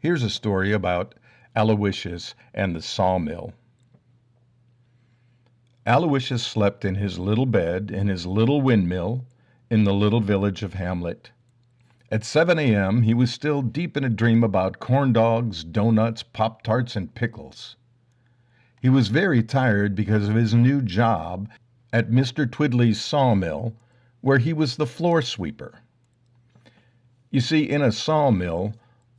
Here's a story about Aloysius and the sawmill. Aloysius slept in his little bed in his little windmill in the little village of Hamlet. At 7 a.m., he was still deep in a dream about corn dogs, donuts, Pop-Tarts, and pickles. He was very tired because of his new job at Mr. Twiddley's sawmill, where he was the floor sweeper. You see, in a sawmill,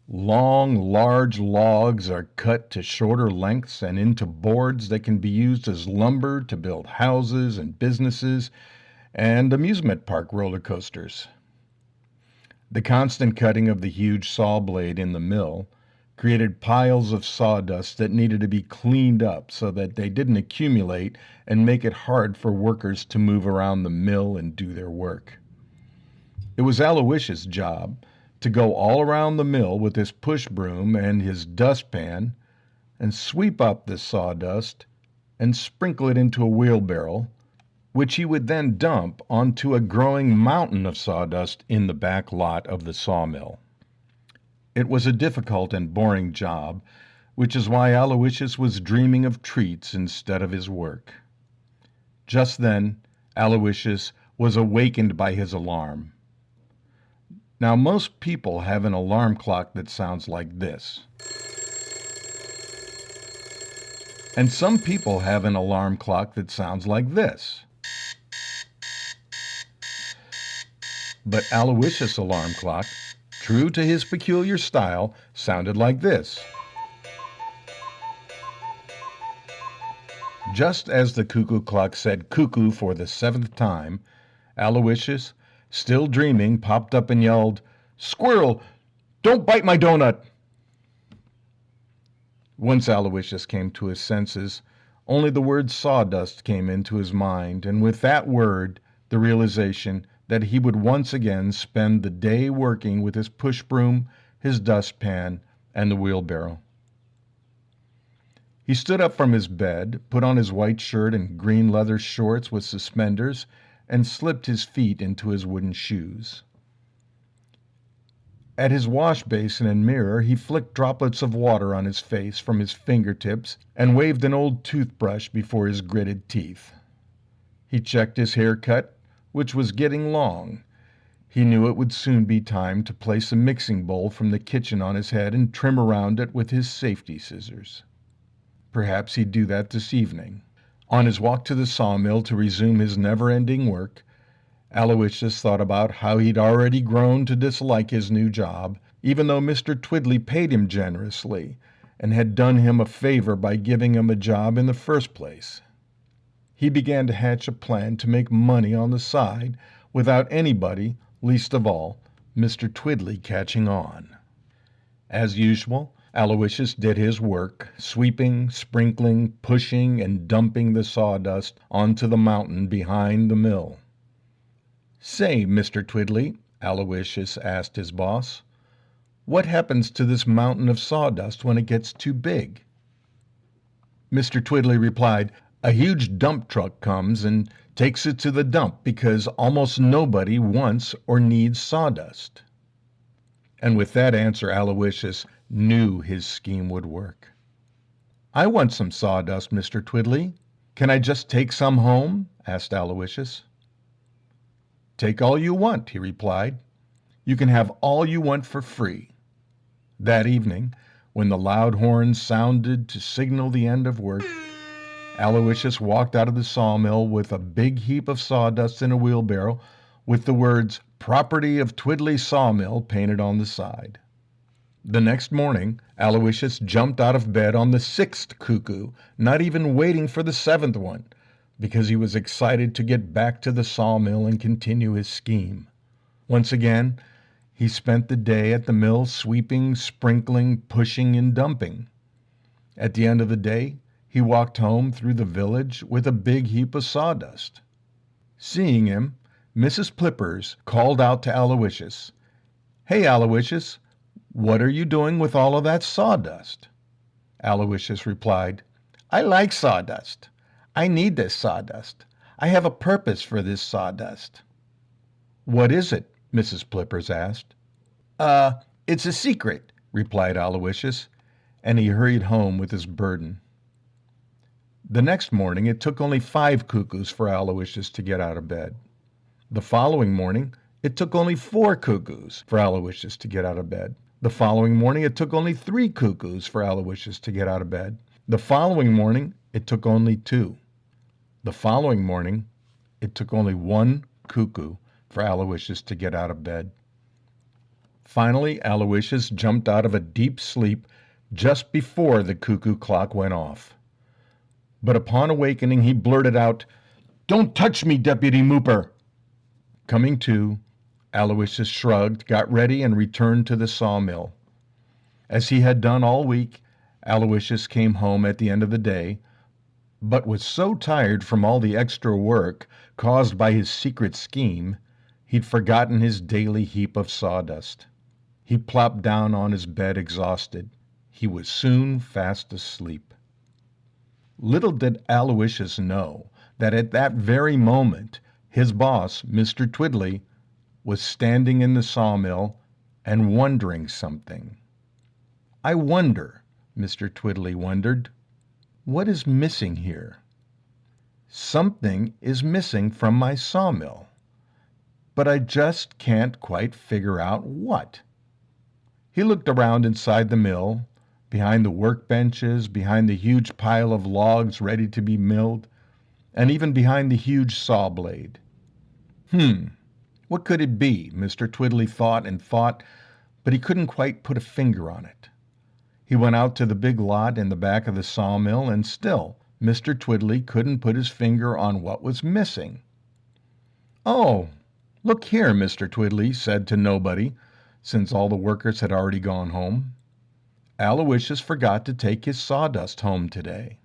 long, large logs are cut to shorter lengths and into boards that can be used as lumber to build houses and businesses and amusement park roller coasters. The constant cutting of the huge saw blade in the mill created piles of sawdust that needed to be cleaned up so that they didn't accumulate and make it hard for workers to move around the mill and do their work. It was Aloysius' job to go all around the mill with his push broom and his dustpan and sweep up the sawdust and sprinkle it into a wheelbarrow, which he would then dump onto a growing mountain of sawdust in the back lot of the sawmill. It was a difficult and boring job, which is why Aloysius was dreaming of treats instead of his work. Just then, Aloysius was awakened by his alarm. Now, most people have an alarm clock that sounds like this. And some people have an alarm clock that sounds like this. But Aloysius' alarm clock, true to his peculiar style, sounded like this. Just as the cuckoo clock said cuckoo for the 7th time, Aloysius, still dreaming, popped up and yelled, "Squirrel, don't bite my donut!" Once Aloysius came to his senses, only the word sawdust came into his mind, and with that word, the realization that he would once again spend the day working with his push broom, his dustpan, and the wheelbarrow. He stood up from his bed, put on his white shirt and green leather shorts with suspenders, and slipped his feet into his wooden shoes. At his wash basin and mirror, he flicked droplets of water on his face from his fingertips and waved an old toothbrush before his gritted teeth. He checked his haircut, which was getting long. He knew it would soon be time to place a mixing bowl from the kitchen on his head and trim around it with his safety scissors. Perhaps he'd do that this evening. On his walk to the sawmill to resume his never-ending work, Aloysius thought about how he'd already grown to dislike his new job, even though Mr. Twiddley paid him generously and had done him a favor by giving him a job in the first place. He began to hatch a plan to make money on the side without anybody, least of all, Mr. Twiddley, catching on. As usual, Aloysius did his work, sweeping, sprinkling, pushing, and dumping the sawdust onto the mountain behind the mill. "Say, Mr. Twiddley," Aloysius asked his boss, "what happens to this mountain of sawdust when it gets too big?" Mr. Twiddley replied, "A huge dump truck comes and takes it to the dump because almost nobody wants or needs sawdust." And with that answer, Aloysius knew his scheme would work. "I want some sawdust, Mr. Twiddley. Can I just take some home?" asked Aloysius. "Take all you want," he replied. "You can have all you want for free." That evening, when the loud horn sounded to signal the end of work, Aloysius walked out of the sawmill with a big heap of sawdust in a wheelbarrow with the words "Property of Twiddley Sawmill" painted on the side. The next morning, Aloysius jumped out of bed on the 6th cuckoo, not even waiting for the 7th one, because he was excited to get back to the sawmill and continue his scheme. Once again, he spent the day at the mill sweeping, sprinkling, pushing, and dumping. At the end of the day, he walked home through the village with a big heap of sawdust. Seeing him, Mrs. Plippers called out to Aloysius, "Hey, Aloysius, what are you doing with all of that sawdust?" Aloysius replied, "I like sawdust. I need this sawdust. I have a purpose for this sawdust." "What is it?" Mrs. Plippers asked. It's a secret. replied Aloysius, and he hurried home with his burden. The next morning it took only 5 cuckoos for Aloysius to get out of bed. The following morning it took only 4 cuckoos for Aloysius to get out of bed. The following morning it took only 3 cuckoos for Aloysius to get out of bed. The following morning it took only 2. The following morning it took only 1 cuckoo for Aloysius to get out of bed. Finally, Aloysius jumped out of a deep sleep just before the cuckoo clock went off. But upon awakening, he blurted out, "Don't touch me, Deputy Mooper!" Coming to, Aloysius shrugged, got ready, and returned to the sawmill. As he had done all week, Aloysius came home at the end of the day, but was so tired from all the extra work caused by his secret scheme, he'd forgotten his daily heap of sawdust. He plopped down on his bed exhausted. He was soon fast asleep. Little did Aloysius know that at that very moment his boss, Mr. Twiddly, was standing in the sawmill and wondering something. "I wonder," Mr. Twiddly wondered, "what is missing here? Something is missing from my sawmill, but I just can't quite figure out what." He looked around inside the mill, behind the workbenches, behind the huge pile of logs ready to be milled, and even behind the huge saw blade. What could it be? Mr. Twiddly thought and thought, but he couldn't quite put a finger on it. He went out to the big lot in the back of the sawmill, and still Mr. Twiddly couldn't put his finger on what was missing. "Oh, look here," Mr. Twiddly said to nobody, since all the workers had already gone home. "Aloysius forgot to take his sawdust home today.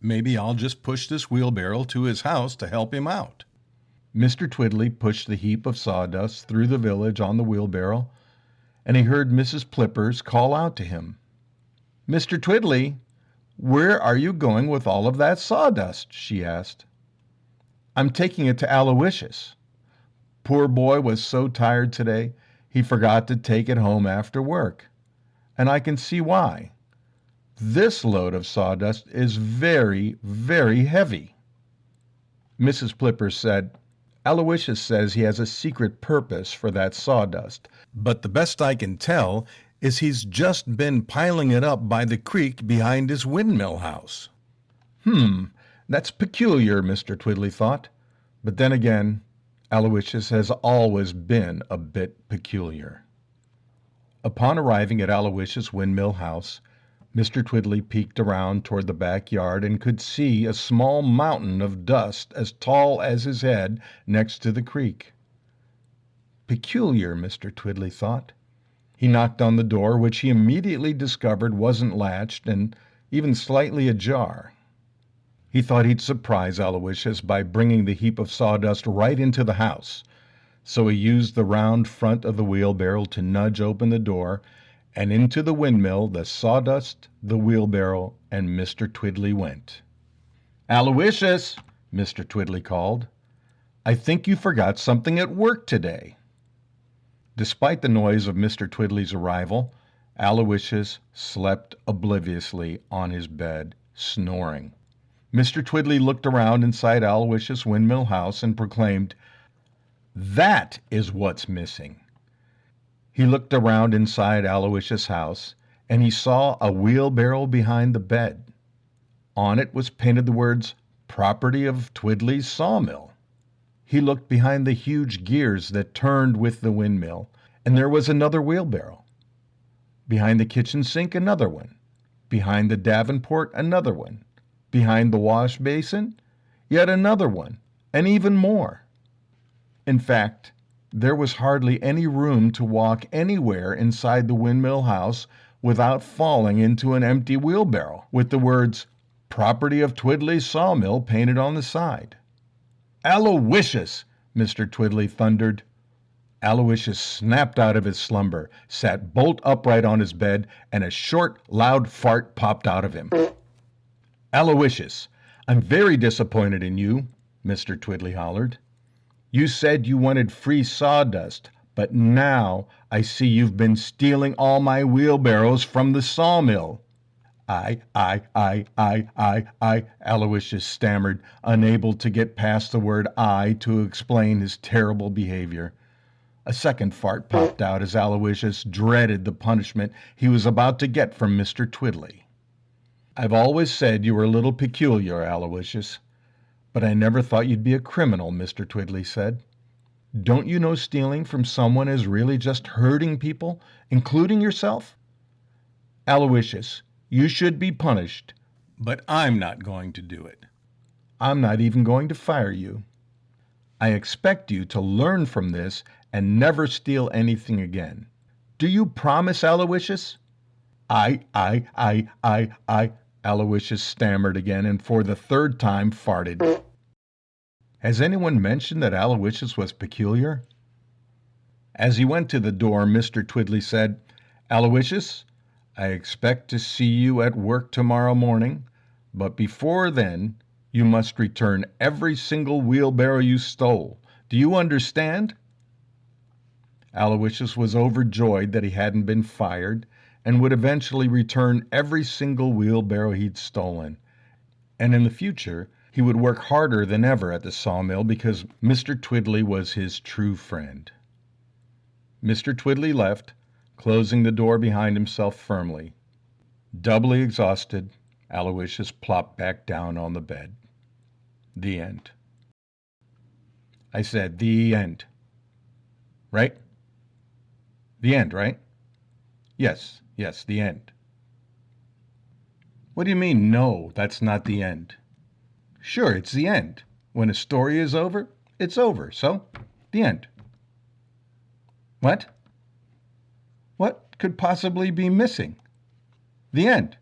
Maybe I'll just push this wheelbarrow to his house to help him out." Mr. Twiddly pushed the heap of sawdust through the village on the wheelbarrow, and he heard Mrs. Plippers call out to him, "Mr. Twiddly, where are you going with all of that sawdust?" she asked. "I'm taking it to Aloysius. Poor boy was so tired today, he forgot to take it home after work. And I can see why. This load of sawdust is very, very heavy." Mrs. Plippers said, "Aloysius says he has a secret purpose for that sawdust, but the best I can tell is he's just been piling it up by the creek behind his windmill house." That's peculiar, Mr. Twiddly thought. But then again, Aloysius has always been a bit peculiar. Upon arriving at Aloysius' windmill house, Mr. Twiddly peeked around toward the backyard and could see a small mountain of dust as tall as his head next to the creek. Peculiar, Mr. Twiddly thought. He knocked on the door, which he immediately discovered wasn't latched and even slightly ajar. He thought he'd surprise Aloysius by bringing the heap of sawdust right into the house, so he used the round front of the wheelbarrow to nudge open the door, and into the windmill, the sawdust, the wheelbarrow, and Mr. Twiddly went. "Aloysius," Mr. Twiddly called, "I think you forgot something at work today." Despite the noise of Mr. Twiddly's arrival, Aloysius slept obliviously on his bed, snoring. Mr. Twiddly looked around inside Aloysius' windmill house and proclaimed, "That is what's missing." He looked around inside Aloysius' house, and he saw a wheelbarrow behind the bed. On it was painted the words, "Property of Twiddly's Sawmill." He looked behind the huge gears that turned with the windmill, and there was another wheelbarrow. Behind the kitchen sink, another one. Behind the davenport, another one. Behind the wash basin, yet another one, and even more. In fact, there was hardly any room to walk anywhere inside the windmill house without falling into an empty wheelbarrow, with the words, "Property of Twiddly's Sawmill" painted on the side. "Aloysius!" Mr. Twiddly thundered. Aloysius snapped out of his slumber, sat bolt upright on his bed, and a short, loud fart popped out of him. "Aloysius, I'm very disappointed in you," Mr. Twiddly hollered. "You said you wanted free sawdust, But now I see you've been stealing all my wheelbarrows from the sawmill." I, Aloysius stammered, unable to get past the word "I" to explain his terrible behavior. A second fart popped out as Aloysius dreaded the punishment he was about to get from Mr. Twiddley. "I've always said you were a little peculiar, Aloysius, but I never thought you'd be a criminal," Mr. Twiddley said. "Don't you know stealing from someone is really just hurting people, including yourself? Aloysius, you should be punished, but I'm not going to do it. I'm not even going to fire you. I expect you to learn from this and never steal anything again. Do you promise, Aloysius?" I, Aloysius stammered again, and for the third time farted. Has anyone mentioned that Aloysius was peculiar? As he went to the door, Mr. Twiddley said, "Aloysius, I expect to see you at work tomorrow morning, but before then, you must return every single wheelbarrow you stole. Do you understand?" Aloysius was overjoyed that he hadn't been fired and would eventually return every single wheelbarrow he'd stolen. And in the future, he would work harder than ever at the sawmill because Mr. Twiddley was his true friend. Mr. Twiddley left, closing the door behind himself firmly. Doubly exhausted, Aloysius plopped back down on the bed. The end. I said, the end. Right? The end, right? Yes, the end. What do you mean, no, that's not the end? Sure, it's the end. When a story is over, it's over, so the end. What? What could possibly be missing? The end.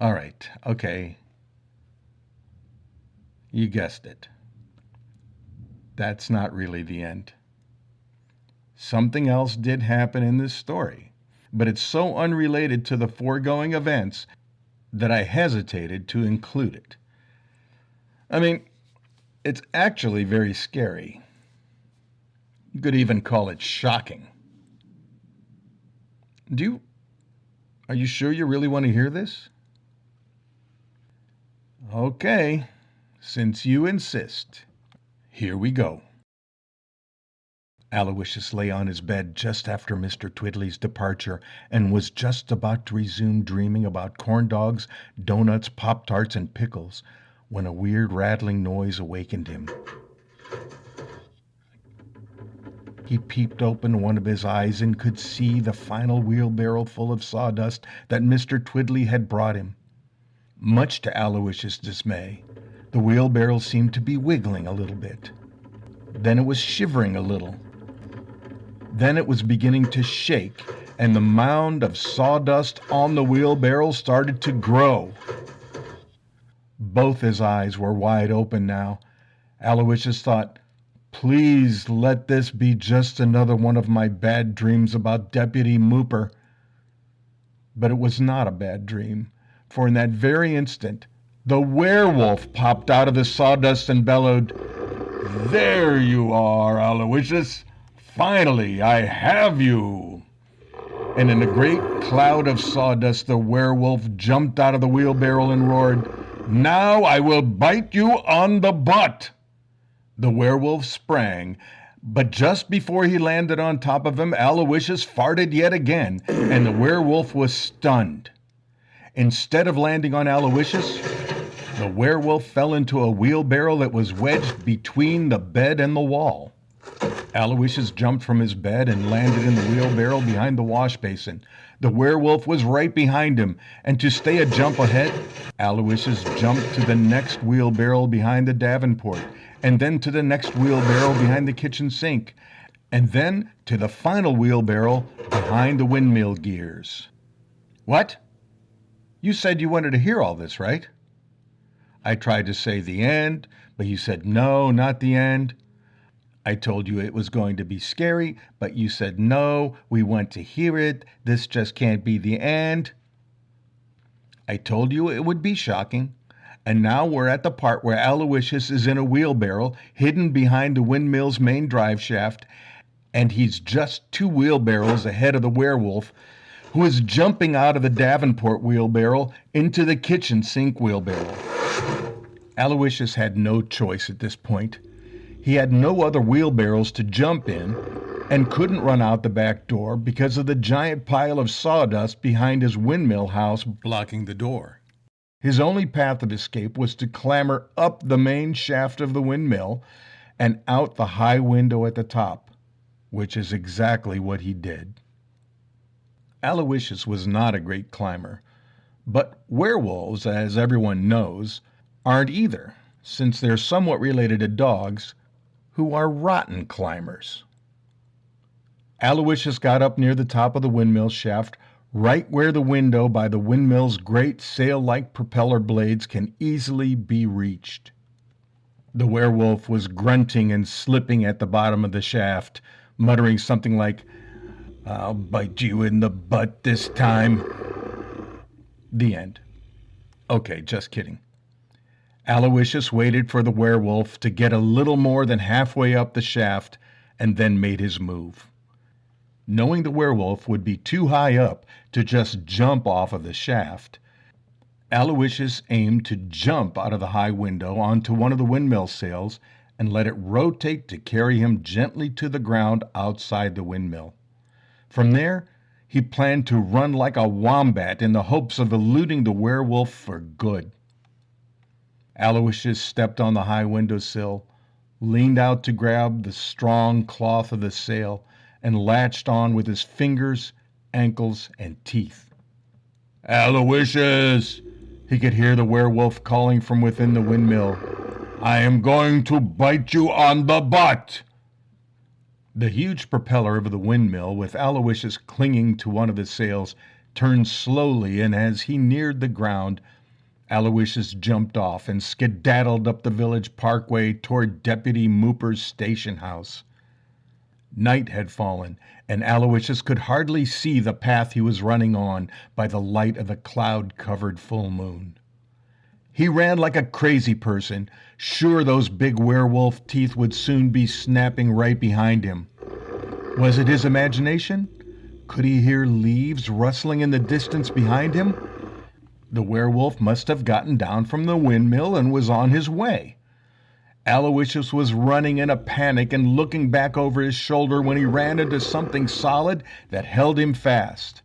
All right, okay. You guessed it. That's not really the end. Something else did happen in this story, but it's so unrelated to the foregoing events that I hesitated to include it. I mean, it's actually very scary. You could even call it shocking. Are you sure you really want to hear this? Okay, since you insist, here we go. Aloysius lay on his bed just after Mr. Twiddley's departure and was just about to resume dreaming about corn dogs, donuts, Pop-Tarts, and pickles when a weird rattling noise awakened him. He peeped open one of his eyes and could see the final wheelbarrow full of sawdust that Mr. Twiddley had brought him. Much to Aloysius' dismay, the wheelbarrow seemed to be wiggling a little bit. Then it was shivering a little. Then it was beginning to shake, and the mound of sawdust on the wheelbarrow started to grow. Both his eyes were wide open now. Aloysius thought, please let this be just another one of my bad dreams about Deputy Mooper. But it was not a bad dream, for in that very instant, the werewolf popped out of the sawdust and bellowed, "There you are, Aloysius! Finally, I have you!" And in a great cloud of sawdust, the werewolf jumped out of the wheelbarrow and roared, "Now I will bite you on the butt!" The werewolf sprang, but just before he landed on top of him, Aloysius farted yet again, and the werewolf was stunned. Instead of landing on Aloysius, the werewolf fell into a wheelbarrow that was wedged between the bed and the wall. Aloysius jumped from his bed and landed in the wheelbarrow behind the wash basin. The werewolf was right behind him, and to stay a jump ahead, Aloysius jumped to the next wheelbarrow behind the Davenport, and then to the next wheelbarrow behind the kitchen sink, and then to the final wheelbarrow behind the windmill gears. What? You said you wanted to hear all this, right? I tried to say the end, but you said no, not the end. I told you it was going to be scary, but you said no, we want to hear it, this just can't be the end. I told you it would be shocking, And now we're at the part where Aloysius is in a wheelbarrow, hidden behind the windmill's main drive shaft, and he's just 2 wheelbarrows ahead of the werewolf, who is jumping out of the Davenport wheelbarrow into the kitchen sink wheelbarrow. Aloysius had no choice at this point. He had no other wheelbarrows to jump in and couldn't run out the back door because of the giant pile of sawdust behind his windmill house blocking the door. His only path of escape was to clamber up the main shaft of the windmill and out the high window at the top, which is exactly what he did. Aloysius was not a great climber, but werewolves, as everyone knows, aren't either, since they're somewhat related to dogs, who are rotten climbers. Aloysius got up near the top of the windmill shaft, right where the window by the windmill's great sail-like propeller blades can easily be reached. The werewolf was grunting and slipping at the bottom of the shaft, muttering something like, "I'll bite you in the butt this time." The end. Okay, just kidding. Aloysius waited for the werewolf to get a little more than halfway up the shaft and then made his move. Knowing the werewolf would be too high up to just jump off of the shaft, Aloysius aimed to jump out of the high window onto one of the windmill sails and let it rotate to carry him gently to the ground outside the windmill. From there, he planned to run like a wombat in the hopes of eluding the werewolf for good. Aloysius stepped on the high windowsill, leaned out to grab the strong cloth of the sail, and latched on with his fingers, ankles, and teeth. "Aloysius!" He could hear the werewolf calling from within the windmill. "I am going to bite you on the butt!" The huge propeller of the windmill, with Aloysius clinging to one of the sails, turned slowly, and as he neared the ground, Aloysius jumped off and skedaddled up the village parkway toward Deputy Mooper's station house. Night had fallen, and Aloysius could hardly see the path he was running on by the light of the cloud-covered full moon. He ran like a crazy person, sure those big werewolf teeth would soon be snapping right behind him. Was it his imagination? Could he hear leaves rustling in the distance behind him? The werewolf must have gotten down from the windmill and was on his way. Aloysius was running in a panic and looking back over his shoulder when he ran into something solid that held him fast.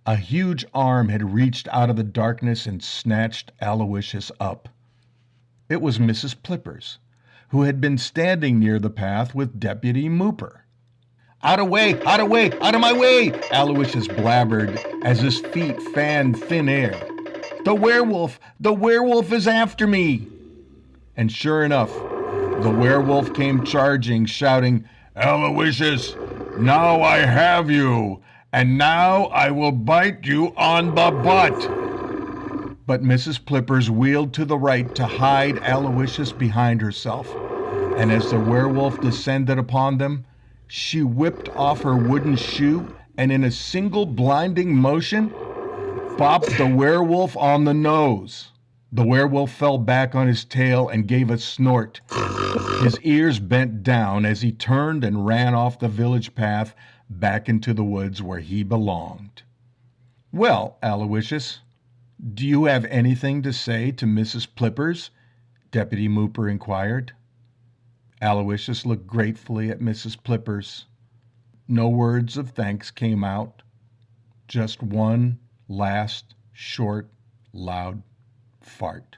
A huge arm had reached out of the darkness and snatched Aloysius up. It was Mrs. Plippers, who had been standing near the path with Deputy Mooper. "Out of way! Out of way! Out of my way!" Aloysius blabbered as his feet fanned thin air. The werewolf is after me!" And sure enough, the werewolf came charging, shouting, "Aloysius, now I have you, and now I will bite you on the butt." But Mrs. Plippers wheeled to the right to hide Aloysius behind herself, and as the werewolf descended upon them, she whipped off her wooden shoe and in a single blinding motion, bopped the werewolf on the nose. The werewolf fell back on his tail and gave a snort. His ears bent down as he turned and ran off the village path back into the woods where he belonged. "Well, Aloysius, do you have anything to say to Mrs. Plippers?" Deputy Mooper inquired. Aloysius looked gratefully at Mrs. Plippers. No words of thanks came out, just one last, short, loud fart.